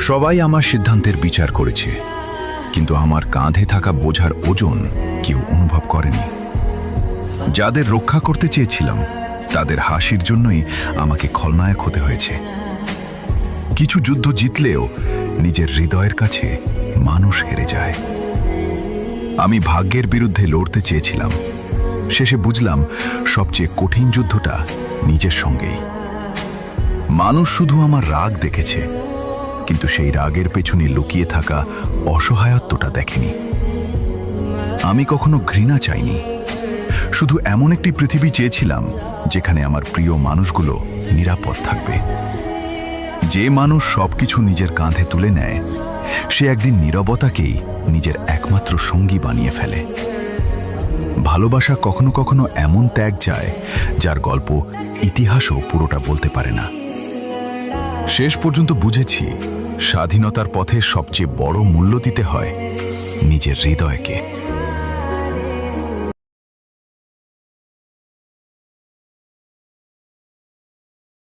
সবাই আমার সিদ্ধান্তের বিচার করেছে, কিন্তু আমার কাঁধে থাকা বোঝার ওজন কেউ অনুভব করেনি। যাদের রক্ষা করতে চেয়েছিলাম তাদের হাসির জন্যই আমাকে খলনায়ক হতে হয়েছে। কিছু যুদ্ধ জিতলেও নিজের হৃদয়ের কাছে মানুষ হেরে যায়। আমি ভাগ্যের বিরুদ্ধে লড়তে চেয়েছিলাম, শেষে বুঝলাম সবচেয়ে কঠিন যুদ্ধটা নিজের সঙ্গেই। মানুষ শুধু আমার রাগ দেখেছে, কিন্তু সেই রাগের পেছনে লুকিয়ে থাকা অসহায়ত্বটা দেখেনি। আমি কখনো ঘৃণা চাইনি, শুধু এমন একটি পৃথিবী চেয়েছিলাম যেখানে আমার প্রিয় মানুষগুলো নিরাপদ থাকবে। যে মানুষ সবকিছু নিজের কাঁধে তুলে নেয়, সে একদিন নীরবতাকেই নিজের একমাত্র সঙ্গী বানিয়ে ফেলে। ভালোবাসা কখনো কখনো এমন ত্যাগ যায় যার গল্প ইতিহাসও পুরোটা বলতে পারে না। শেষ পর্যন্ত বুঝেছি, স্বাধীনতার পথে সবচেয়ে বড় মূল্য দিতে হয় নিজের হৃদয়কে।